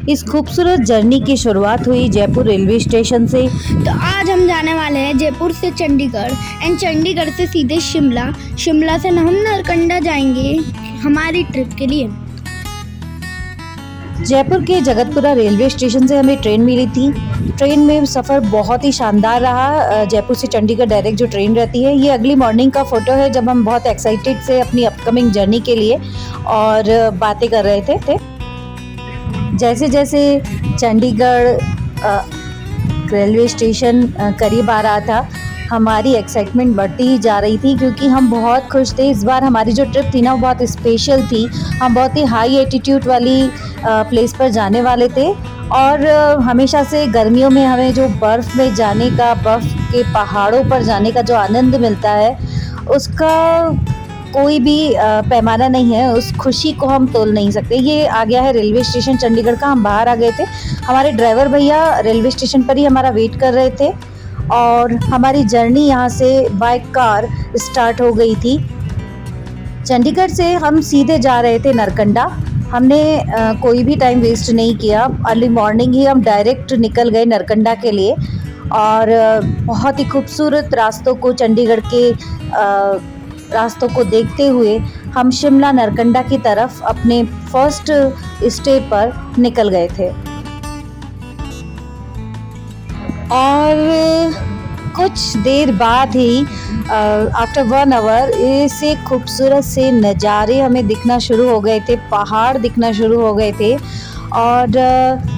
इस खूबसूरत जर्नी की शुरुआत हुई जयपुर रेलवे स्टेशन से। तो आज हम जाने वाले हैं जयपुर से चंडीगढ़ एंड चंडीगढ़ से सीधे शिमला। शिमला से हम नरकंडा जाएंगे हमारी ट्रिप के लिए। जयपुर के जगतपुरा रेलवे स्टेशन से हमें ट्रेन मिली थी। ट्रेन में सफ़र बहुत ही शानदार रहा। जयपुर से चंडीगढ़ डायरेक्ट जो ट्रेन रहती है, ये अर्ली मॉर्निंग का फ़ोटो है जब हम बहुत एक्साइटेड से अपनी अपकमिंग जर्नी के लिए और बातें कर रहे थे। जैसे जैसे चंडीगढ़ रेलवे स्टेशन करीब आ रहा था, हमारी एक्साइटमेंट बढ़ती ही जा रही थी क्योंकि हम बहुत खुश थे। इस बार हमारी जो ट्रिप थी ना, वो बहुत स्पेशल थी। हम बहुत ही हाई एटीट्यूड वाली प्लेस पर जाने वाले थे और हमेशा से गर्मियों में हमें जो बर्फ़ में जाने का, बर्फ़ के पहाड़ों पर जाने का जो आनंद मिलता है, उसका कोई भी पैमाना नहीं है। उस खुशी को हम तोल नहीं सकते। ये आ गया है रेलवे स्टेशन चंडीगढ़ का। हम बाहर आ गए थे। हमारे ड्राइवर भैया रेलवे स्टेशन पर ही हमारा वेट कर रहे थे और हमारी जर्नी यहाँ से बाय कार स्टार्ट हो गई थी। चंडीगढ़ से हम सीधे जा रहे थे नरकंडा। हमने कोई भी टाइम वेस्ट नहीं किया। अर्ली मॉर्निंग ही हम डायरेक्ट निकल गए नरकंडा के लिए और बहुत ही खूबसूरत रास्तों को, चंडीगढ़ के रास्तों को देखते हुए हम शिमला नरकंडा की तरफ अपने फर्स्ट स्टे पर निकल गए थे। और कुछ देर बाद ही आफ्टर 1 आवर ऐसे खूबसूरत से नज़ारे हमें दिखना शुरू हो गए थे, पहाड़ दिखना शुरू हो गए थे और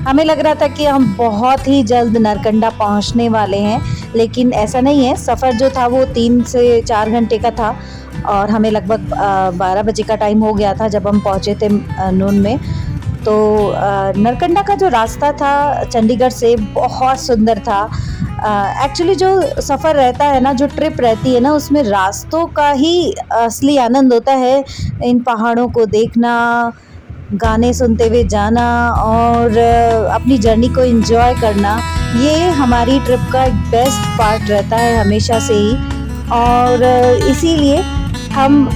हमें लग रहा था कि हम बहुत ही जल्द नरकंडा पहुंचने वाले हैं, लेकिन ऐसा नहीं है। सफ़र जो था वो 3 से 4 घंटे का था और हमें लगभग 12 बजे का टाइम हो गया था जब हम पहुंचे थे नून में। तो नरकंडा का जो रास्ता था चंडीगढ़ से बहुत सुंदर था। एक्चुअली जो सफ़र रहता है ना, जो ट्रिप रहती है ना, उसमें रास्तों का ही असली आनंद होता है। इन पहाड़ों को देखना, गाने सुनते हुए जाना और अपनी जर्नी को एंजॉय करना, ये हमारी ट्रिप का एक बेस्ट पार्ट रहता है हमेशा से ही। और इसीलिए हम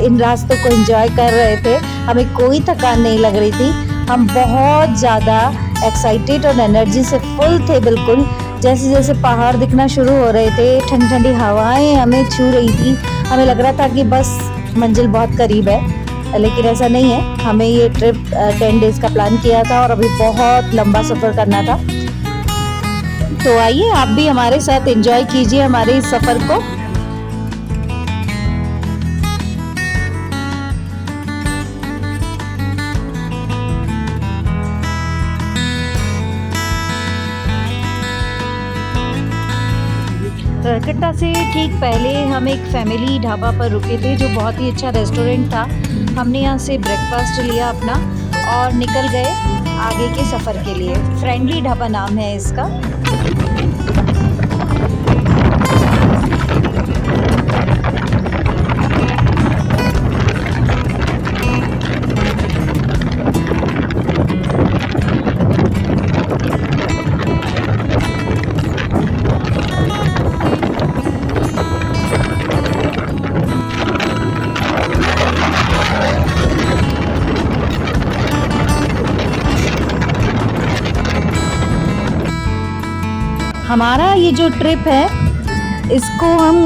इन रास्तों को एंजॉय कर रहे थे। हमें कोई थकान नहीं लग रही थी। हम बहुत ज़्यादा एक्साइटेड और एनर्जी से फुल थे बिल्कुल। जैसे जैसे पहाड़ दिखना शुरू हो रहे थे, ठंडी ठंडी हवाएं हमें छू रही थी, हमें लग रहा था कि बस मंजिल बहुत करीब है, लेकिन ऐसा नहीं है। हमें ये ट्रिप 10 डेज़ का प्लान किया था और अभी बहुत लंबा सफ़र करना था। तो आइए आप भी हमारे साथ एंजॉय कीजिए हमारे इस सफ़र को। नरकंडा से ठीक पहले हम एक फैमिली ढाबा पर रुके थे जो बहुत ही अच्छा रेस्टोरेंट था। हमने यहाँ से ब्रेकफास्ट लिया अपना और निकल गए आगे के सफ़र के लिए। फ्रेंडली ढाबा नाम है इसका। हमारा ये जो ट्रिप है, इसको हम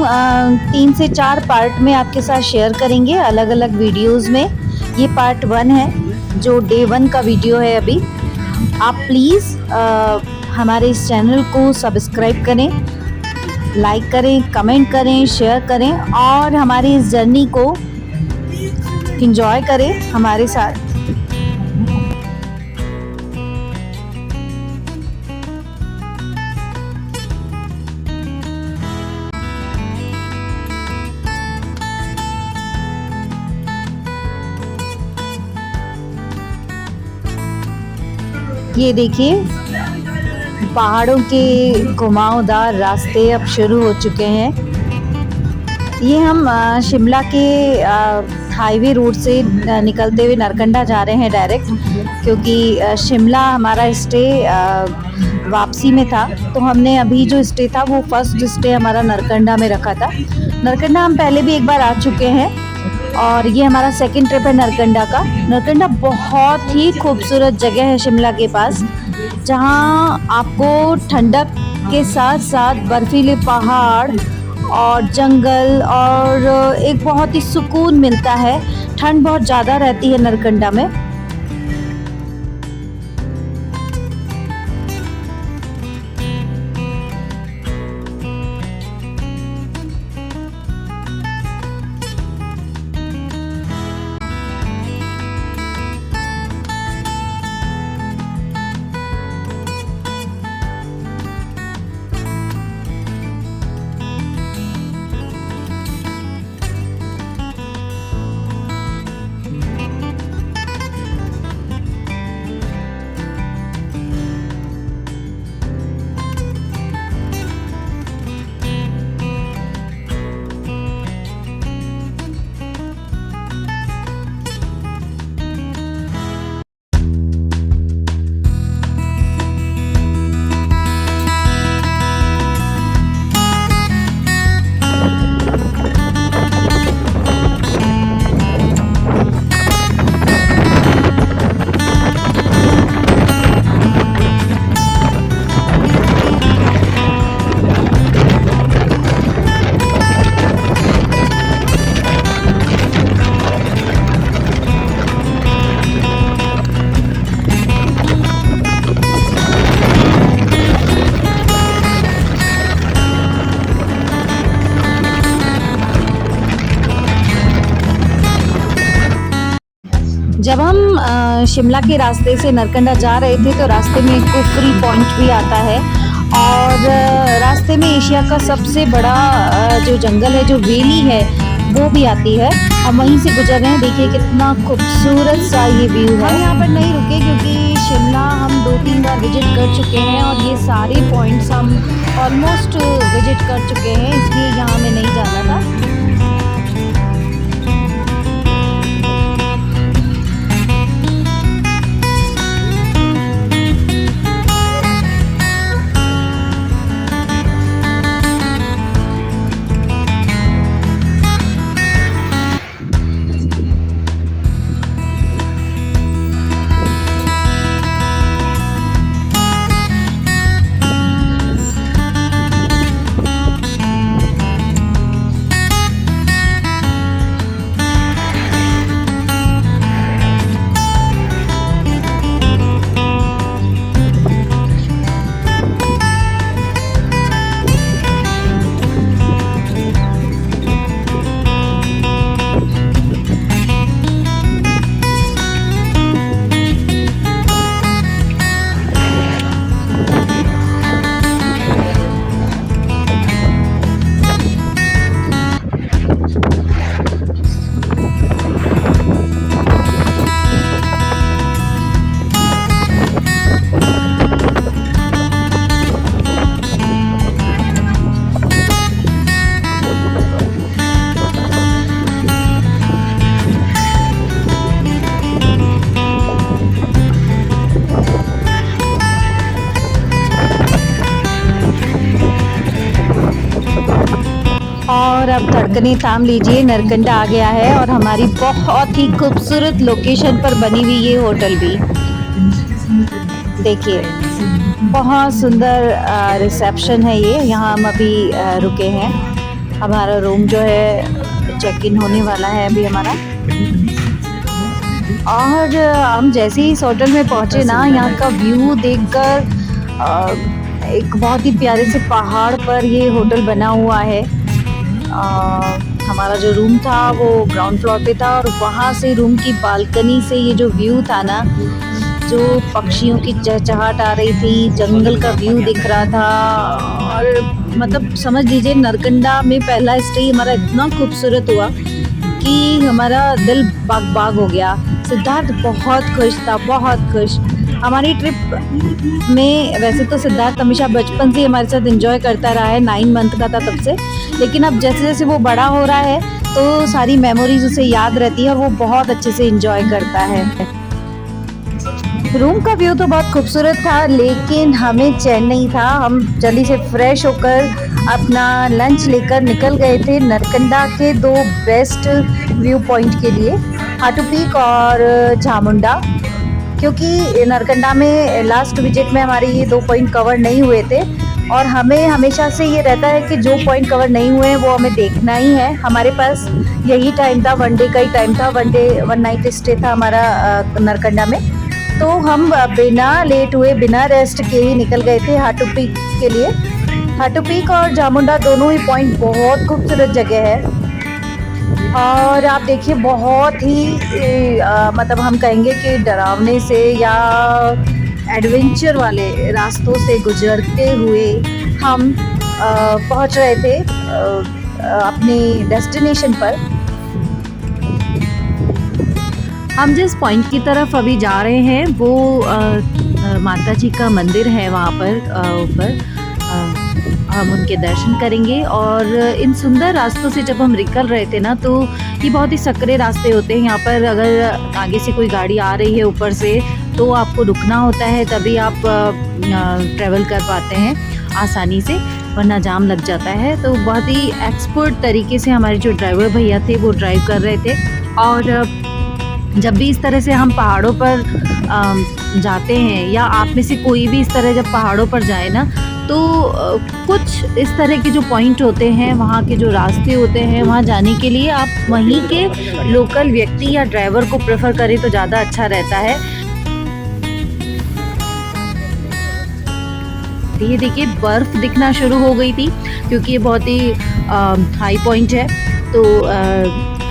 3 से 4 पार्ट में आपके साथ शेयर करेंगे, अलग अलग वीडियोस में। ये पार्ट 1 है जो डे 1 का वीडियो है। अभी आप प्लीज़ हमारे इस चैनल को सब्सक्राइब करें, लाइक करें, कमेंट करें, शेयर करें और हमारी इस जर्नी को एंजॉय करें हमारे साथ। ये देखिए, पहाड़ों के घुमावदार रास्ते अब शुरू हो चुके हैं। ये हम शिमला के हाईवे रूट से निकलते हुए नरकंडा जा रहे हैं डायरेक्ट, क्योंकि शिमला हमारा स्टे वापसी में था। तो हमने अभी जो स्टे था वो फर्स्ट स्टे हमारा नरकंडा में रखा था। नरकंडा हम पहले भी एक बार आ चुके हैं और ये हमारा सेकंड ट्रिप है नरकंडा का। नरकंडा बहुत ही खूबसूरत जगह है शिमला के पास, जहाँ आपको ठंडक के साथ साथ बर्फीले पहाड़ और जंगल और एक बहुत ही सुकून मिलता है। ठंड बहुत ज़्यादा रहती है नरकंडा में। जब हम शिमला के रास्ते से नरकंडा जा रहे थे तो रास्ते में कुफरी पॉइंट भी आता है और रास्ते में एशिया का सबसे बड़ा जो जंगल है, जो वेली है, वो भी आती है। हम वहीं से गुजर रहे हैं। देखिए कितना खूबसूरत सा ये व्यू है। हम यहाँ पर नहीं रुके क्योंकि शिमला हम 2-3 बार विजिट कर चुके हैं और ये सारे पॉइंट्स हम ऑलमोस्ट विजिट कर चुके हैं, इसलिए यहाँ हमें नहीं जाना था। और अब धड़कने थाम लीजिए, नरकंडा आ गया है और हमारी बहुत ही खूबसूरत लोकेशन पर बनी हुई ये होटल भी देखिए। बहुत सुंदर रिसेप्शन है ये, यहाँ हम अभी रुके हैं। हमारा रूम जो है चेक इन होने वाला है अभी हमारा। और हम जैसे ही इस होटल में पहुँचे ना, यहाँ का व्यू देखकर एक बहुत ही प्यारे से पहाड़ पर ये होटल बना हुआ है। हमारा जो रूम था वो ग्राउंड फ्लोर पे था और वहाँ से रूम की बालकनी से ये जो व्यू था ना, जो पक्षियों की चहचहाट आ रही थी, जंगल का व्यू दिख रहा था। और मतलब समझ लीजिए नरकंडा में पहला स्टे हमारा इतना खूबसूरत हुआ कि हमारा दिल बाग बाग हो गया। सिद्धार्थ बहुत खुश था, बहुत खुश। हमारी ट्रिप में वैसे तो सिद्धार्थ हमेशा बचपन से हमारे साथ एंजॉय करता रहा है, 9 मंथ का था तब से, लेकिन अब जैसे जैसे वो बड़ा हो रहा है तो सारी मेमोरीज उसे याद रहती है और वो बहुत अच्छे से एंजॉय करता है। रूम का व्यू तो बहुत खूबसूरत था, लेकिन हमें चैन नहीं था। हम जल्दी से फ्रेश होकर अपना लंच लेकर निकल गए थे नरकंडा के 2 बेस्ट व्यू पॉइंट के लिए, हाटू पीक और झामुंडा। क्योंकि नरकंडा में लास्ट विजिट में हमारे ये 2 पॉइंट कवर नहीं हुए थे और हमें हमेशा से ये रहता है कि जो पॉइंट कवर नहीं हुए हैं वो हमें देखना ही है। हमारे पास यही टाइम था, 1 डे का ही टाइम था, 1 नाइट स्टे था हमारा नरकंडा में। तो हम बिना लेट हुए, बिना रेस्ट के ही निकल गए थे हाटू पीक के लिए। हाटू पीक और झामुंडा दोनों ही पॉइंट बहुत खूबसूरत जगह है और आप देखिए बहुत ही मतलब हम कहेंगे कि डरावने से या एडवेंचर वाले रास्तों से गुजरते हुए हम पहुंच रहे थे अपनी डेस्टिनेशन पर। हम जिस पॉइंट की तरफ अभी जा रहे हैं वो माता जी का मंदिर है, वहाँ पर ऊपर हम उनके दर्शन करेंगे। और इन सुंदर रास्तों से जब हम निकल रहे थे ना, तो ये बहुत ही सकरे रास्ते होते हैं। यहाँ पर अगर आगे से कोई गाड़ी आ रही है ऊपर से तो आपको रुकना होता है, तभी आप ट्रैवल कर पाते हैं आसानी से, वरना जाम लग जाता है। तो बहुत ही एक्सपर्ट तरीके से हमारे जो ड्राइवर भैया थे वो ड्राइव कर रहे थे। और जब भी इस तरह से हम पहाड़ों पर जाते हैं या आप में से कोई भी इस तरह जब पहाड़ों पर जाए ना, तो कुछ इस तरह के जो पॉइंट होते हैं, वहाँ के जो रास्ते होते हैं, वहाँ जाने के लिए आप वहीं के लोकल व्यक्ति या ड्राइवर को प्रेफर करें तो ज़्यादा अच्छा रहता है। ये देखिए बर्फ़ दिखना शुरू हो गई थी क्योंकि ये बहुत ही हाई पॉइंट है। तो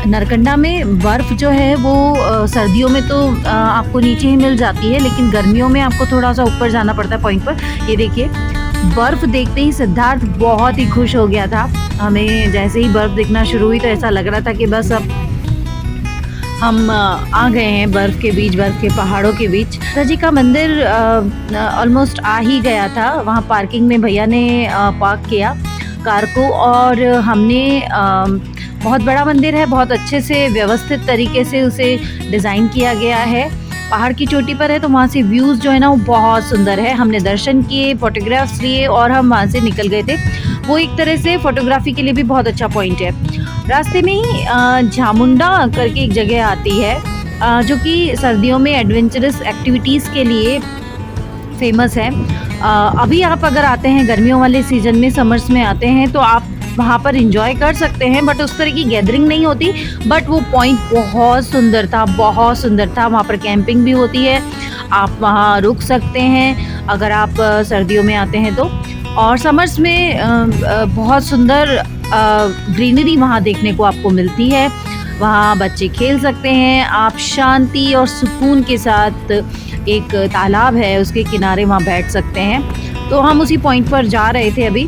नरकंडा में बर्फ़ जो है वो सर्दियों में तो आपको नीचे ही मिल जाती है, लेकिन गर्मियों में आपको थोड़ा सा ऊपर जाना पड़ता है पॉइंट पर। ये देखिए बर्फ़ देखते ही सिद्धार्थ बहुत ही खुश हो गया था। हमें जैसे ही बर्फ़ दिखना शुरू हुई तो ऐसा लग रहा था कि बस अब हम आ गए हैं बर्फ़ के बीच, बर्फ़ के पहाड़ों के बीच। माता जी का मंदिर ऑलमोस्ट आ ही गया था। वहाँ पार्किंग में भैया ने पार्क किया कार को और हमने बहुत बड़ा मंदिर है, बहुत अच्छे से व्यवस्थित तरीके से उसे डिज़ाइन किया गया है। पहाड़ की चोटी पर है तो वहाँ से व्यूज़ जो है ना वो बहुत सुंदर है। हमने दर्शन किए, फ़ोटोग्राफ्स लिए और हम वहाँ से निकल गए थे। वो एक तरह से फ़ोटोग्राफ़ी के लिए भी बहुत अच्छा पॉइंट है। रास्ते में ही झामुंडा करके एक जगह आती है जो कि सर्दियों में एडवेंचरस एक्टिविटीज़ के लिए फेमस है। अभी आप अगर आते हैं गर्मियों वाले सीज़न में, समर्स में आते हैं तो आप वहाँ पर एंजॉय कर सकते हैं, बट उस तरह की गैदरिंग नहीं होती। बट वो पॉइंट बहुत सुंदर था, बहुत सुंदर था। वहाँ पर कैंपिंग भी होती है, आप वहाँ रुक सकते हैं अगर आप सर्दियों में आते हैं तो। और समर्स में बहुत सुंदर ग्रीनरी वहाँ देखने को आपको मिलती है। वहाँ बच्चे खेल सकते हैं, आप शांति और सुकून के साथ, एक तालाब है उसके किनारे वहाँ बैठ सकते हैं। तो हम उसी पॉइंट पर जा रहे थे अभी।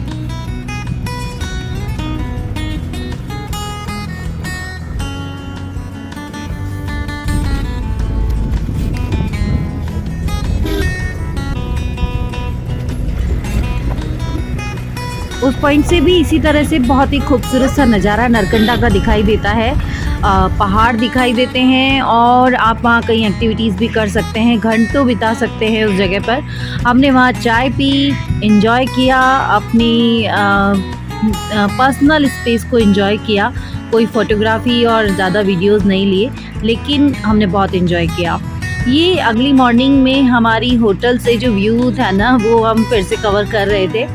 उस पॉइंट से भी इसी तरह से बहुत ही खूबसूरत सा नज़ारा नरकंडा का दिखाई देता है। पहाड़ दिखाई देते हैं और आप वहाँ कई एक्टिविटीज़ भी कर सकते हैं, घंटों बिता सकते हैं उस जगह पर। हमने वहाँ चाय पी, एंजॉय किया, अपनी पर्सनल स्पेस को एंजॉय किया। कोई फ़ोटोग्राफ़ी और ज़्यादा वीडियोस नहीं लिए, लेकिन हमने बहुत एंजॉय किया। ये अगली मॉर्निंग में हमारी होटल से जो व्यू था ना वो हम फिर से कवर कर रहे थे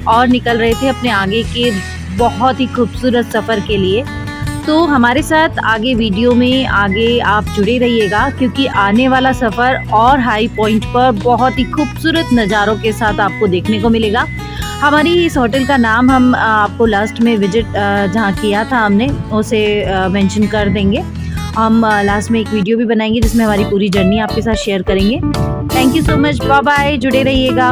और निकल रहे थे अपने आगे के बहुत ही खूबसूरत सफ़र के लिए। तो हमारे साथ आगे वीडियो में आगे आप जुड़े रहिएगा, क्योंकि आने वाला सफ़र और हाई पॉइंट पर बहुत ही खूबसूरत नज़ारों के साथ आपको देखने को मिलेगा। हमारी इस होटल का नाम हम आपको लास्ट में विजिट जहाँ किया था हमने उसे मेंशन कर देंगे। हम लास्ट में एक वीडियो भी बनाएंगे जिसमें हमारी पूरी जर्नी आपके साथ शेयर करेंगे। Thank you so much, bye bye, जुड़े रहिएगा।